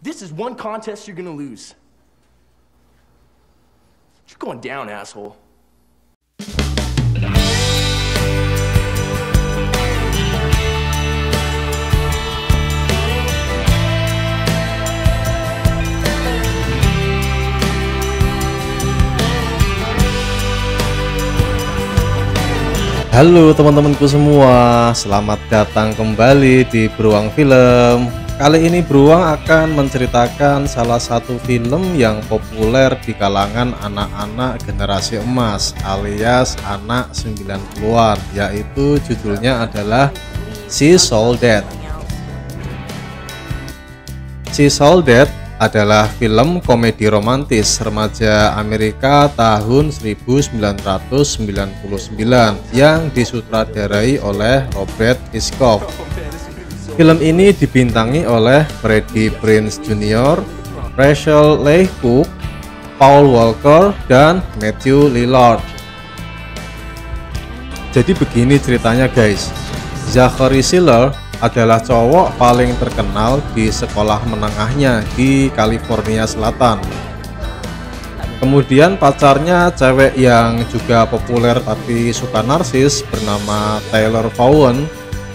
This is one contest you're gonna lose. You're going down, asshole. Halo teman-temanku semua, selamat datang kembali di Beruang Film. Kali ini Beruang akan menceritakan salah satu film yang populer di kalangan anak-anak generasi emas alias anak 90-an, yaitu judulnya adalah She Sold That. She Sold That adalah film komedi romantis remaja Amerika tahun 1999 yang disutradarai oleh Robert Hitchcock. Film ini dibintangi oleh Freddie Prinze Jr., Rachel Leigh Cook, Paul Walker, dan Matthew Lillard. Jadi begini ceritanya guys, Zachary Siller adalah cowok paling terkenal di sekolah menengahnya di California Selatan. Kemudian pacarnya cewek yang juga populer tapi suka narsis bernama Taylor Vaughan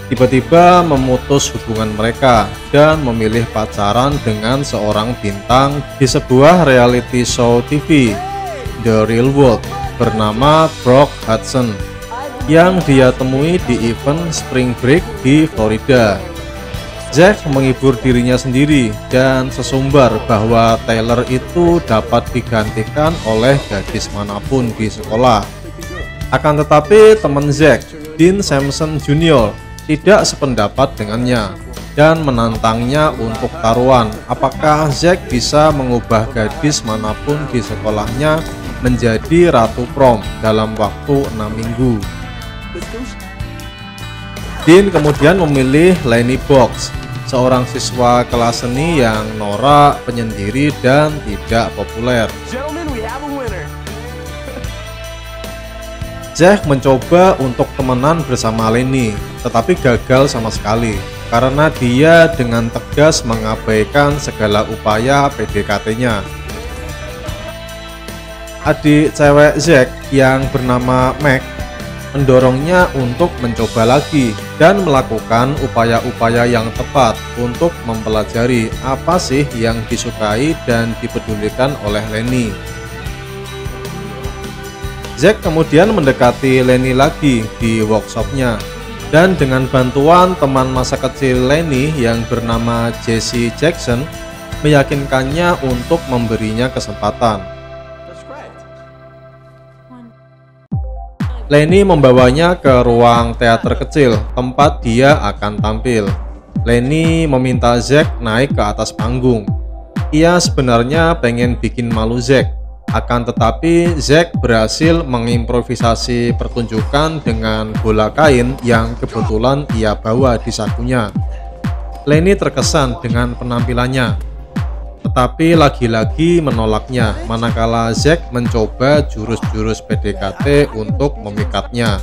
tiba-tiba memutus hubungan mereka dan memilih pacaran dengan seorang bintang di sebuah reality show TV, The Real World, bernama Brooke Hudson, yang dia temui di event Spring Break di Florida. Jack menghibur dirinya sendiri dan sesumbar bahwa Taylor itu dapat digantikan oleh gadis manapun di sekolah. Akan tetapi teman Jack, Dean Sampson Jr., tidak sependapat dengannya dan menantangnya untuk taruhan apakah Jack bisa mengubah gadis manapun di sekolahnya menjadi ratu prom dalam waktu 6 minggu. Dean kemudian memilih Lenny Box, seorang siswa kelas seni yang norak, penyendiri, dan tidak populer. Jack mencoba untuk temenan bersama Lenny, tetapi gagal sama sekali karena dia dengan tegas mengabaikan segala upaya PDKT-nya. Adik cewek Jack yang bernama Meg mendorongnya untuk mencoba lagi dan melakukan upaya-upaya yang tepat untuk mempelajari apa sih yang disukai dan dipedulikan oleh Lenny. Jack kemudian mendekati Lenny lagi di workshopnya dan dengan bantuan teman masa kecil Lenny yang bernama Jesse Jackson meyakinkannya untuk memberinya kesempatan. Lenny membawanya ke ruang teater kecil tempat dia akan tampil. Lenny meminta Jack naik ke atas panggung. Ia sebenarnya pengen bikin malu Jack, akan tetapi Jack berhasil mengimprovisasi pertunjukan dengan bola kain yang kebetulan ia bawa di sakunya. Lenny terkesan dengan penampilannya, tetapi lagi-lagi menolaknya manakala Jack mencoba jurus-jurus PDKT untuk memikatnya.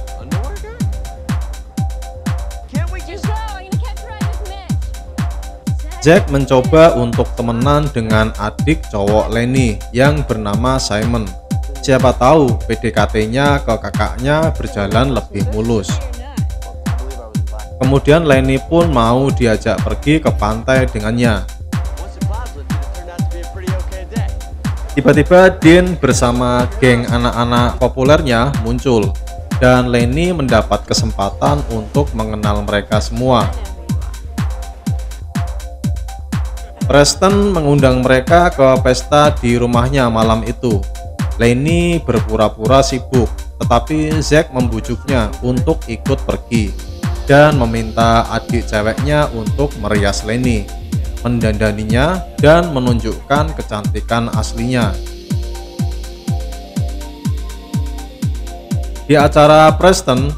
Jack mencoba untuk temenan dengan adik cowok Lenny yang bernama Simon. Siapa tahu PDKT-nya ke kakaknya berjalan lebih mulus. Kemudian Lenny pun mau diajak pergi ke pantai dengannya. Tiba-tiba Dean bersama geng anak-anak populernya muncul dan Lenny mendapat kesempatan untuk mengenal mereka semua. Preston mengundang mereka ke pesta di rumahnya malam itu. Lenny berpura-pura sibuk, tetapi Jack membujuknya untuk ikut pergi dan meminta adik ceweknya untuk merias Lenny, mendandaninya, dan menunjukkan kecantikan aslinya. Di acara Preston,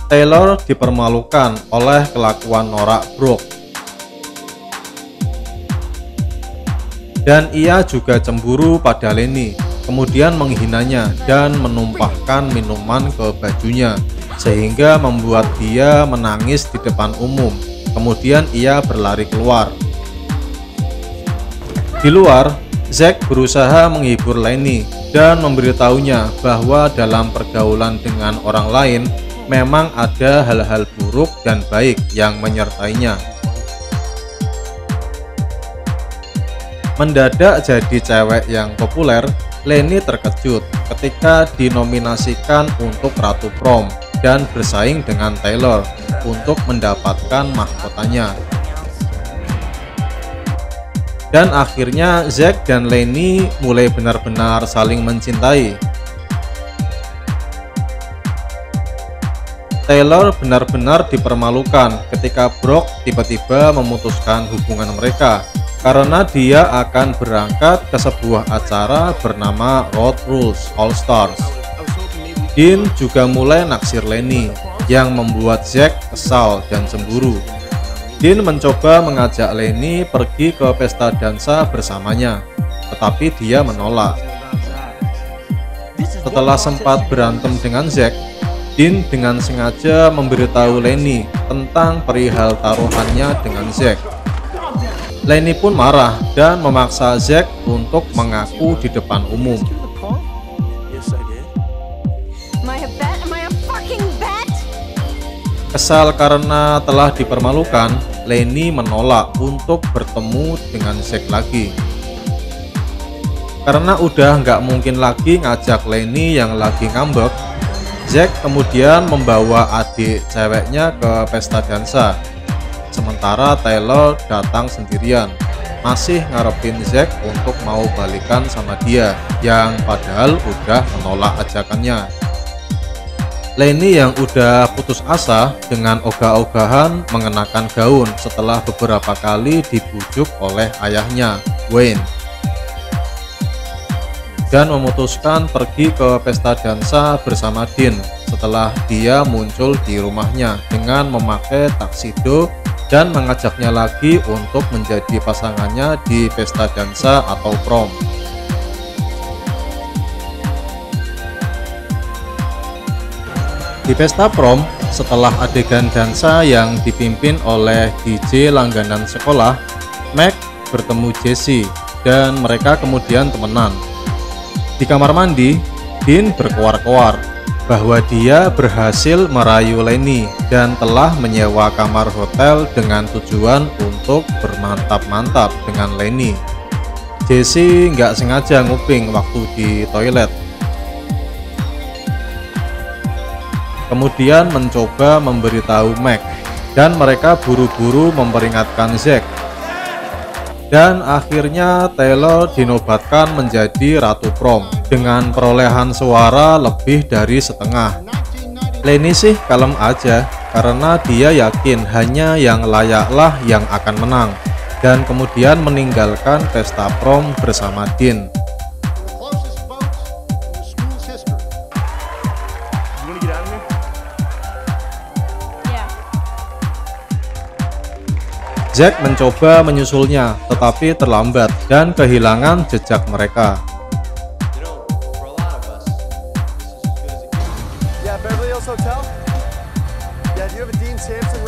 Taylor dipermalukan oleh kelakuan norak Brooke. Dan ia juga cemburu pada Lenny, kemudian menghinanya dan menumpahkan minuman ke bajunya, sehingga membuat dia menangis di depan umum. Kemudian ia berlari keluar. Di luar, Zack berusaha menghibur Lenny dan memberitahunya bahwa dalam pergaulan dengan orang lain memang ada hal-hal buruk dan baik yang menyertainya. Mendadak jadi cewek yang populer, Lenny terkejut ketika dinominasikan untuk Ratu Prom dan bersaing dengan Taylor untuk mendapatkan mahkotanya. Dan akhirnya Zack dan Lenny mulai benar-benar saling mencintai. Taylor benar-benar dipermalukan ketika Brock tiba-tiba memutuskan hubungan mereka karena dia akan berangkat ke sebuah acara bernama Road Rules All Stars. Dean juga mulai naksir Lenny yang membuat Zack kesal dan cemburu. Dean mencoba mengajak Lenny pergi ke pesta dansa bersamanya, tetapi dia menolak. Setelah sempat berantem dengan Zack, Dean dengan sengaja memberitahu Lenny tentang perihal taruhannya dengan Zack. Lenny pun marah dan memaksa Zack untuk mengaku di depan umum. Kesal karena telah dipermalukan, Lenny menolak untuk bertemu dengan Zack lagi. Karena udah nggak mungkin lagi ngajak Lenny yang lagi ngambek, Zack kemudian membawa adik ceweknya ke pesta dansa. Sementara Taylor datang sendirian, masih ngarepin Zack untuk mau balikan sama dia, yang padahal udah menolak ajakannya. Lenny yang udah putus asa dengan ogah-ogahan mengenakan gaun setelah beberapa kali dibujuk oleh ayahnya, Wayne, dan memutuskan pergi ke pesta dansa bersama Dean setelah dia muncul di rumahnya dengan memakai tuxedo dan mengajaknya lagi untuk menjadi pasangannya di pesta dansa atau prom. Di pesta prom, setelah adegan dansa yang dipimpin oleh DJ langganan sekolah, Mac bertemu Jessie dan mereka kemudian temenan. Di kamar mandi, Dean berkoar-koar bahwa dia berhasil merayu Lenny dan telah menyewa kamar hotel dengan tujuan untuk bermantap-mantap dengan Lenny. Jessie nggak sengaja nguping waktu di toilet, kemudian mencoba memberitahu Mac, dan mereka buru-buru memperingatkan Zack. Dan akhirnya Taylor dinobatkan menjadi Ratu Prom dengan perolehan suara lebih dari setengah. Lenny sih kalem aja karena dia yakin hanya yang layaklah yang akan menang, dan kemudian meninggalkan pesta prom bersama Dean. Zack mencoba menyusulnya, tetapi terlambat dan kehilangan jejak mereka.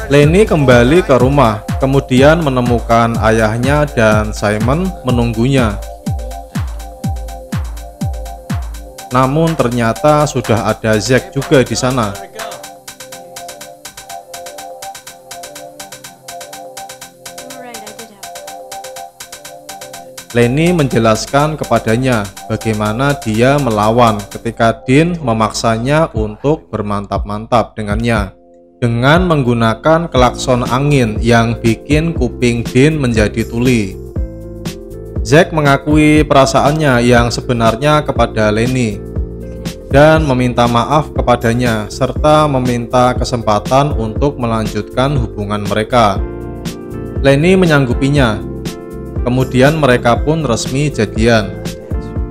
Lenny kembali ke rumah, kemudian menemukan ayahnya dan Simon menunggunya. Namun ternyata sudah ada Zack juga di sana. Lenny menjelaskan kepadanya bagaimana dia melawan ketika Dean memaksanya untuk bermantap-mantap dengannya dengan menggunakan klakson angin yang bikin kuping Dean menjadi tuli. Zack mengakui perasaannya yang sebenarnya kepada Lenny dan meminta maaf kepadanya serta meminta kesempatan untuk melanjutkan hubungan mereka. Lenny menyanggupinya. Kemudian mereka pun resmi jadian.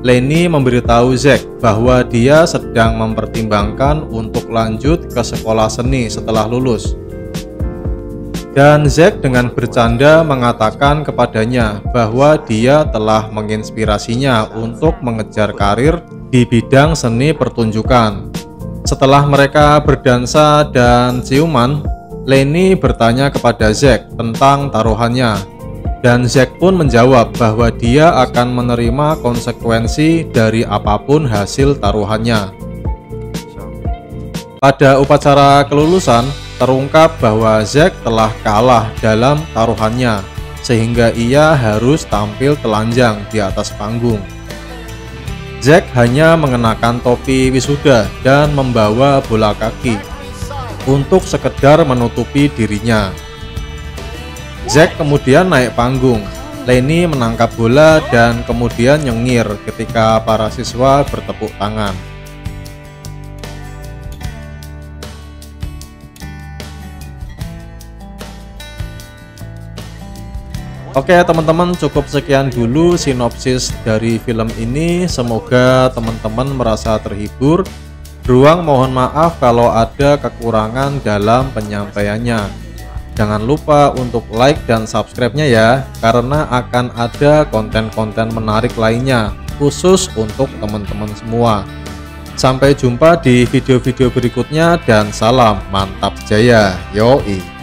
Lenny memberitahu Zack bahwa dia sedang mempertimbangkan untuk lanjut ke sekolah seni setelah lulus. Dan Zack dengan bercanda mengatakan kepadanya bahwa dia telah menginspirasinya untuk mengejar karir di bidang seni pertunjukan. Setelah mereka berdansa dan ciuman, Lenny bertanya kepada Zack tentang taruhannya. Dan Zack pun menjawab bahwa dia akan menerima konsekuensi dari apapun hasil taruhannya. Pada upacara kelulusan, terungkap bahwa Zack telah kalah dalam taruhannya, sehingga ia harus tampil telanjang di atas panggung. Zack hanya mengenakan topi wisuda dan membawa bola kaki untuk sekedar menutupi dirinya. Zack kemudian naik panggung. Lenny menangkap bola dan kemudian nyengir ketika para siswa bertepuk tangan. Oke teman-teman, cukup sekian dulu sinopsis dari film ini. Semoga teman-teman merasa terhibur. Beruang mohon maaf kalau ada kekurangan dalam penyampaiannya. Jangan lupa untuk like dan subscribe-nya ya, karena akan ada konten-konten menarik lainnya khusus untuk teman-teman semua. Sampai jumpa di video-video berikutnya dan salam mantap jaya. Yoi.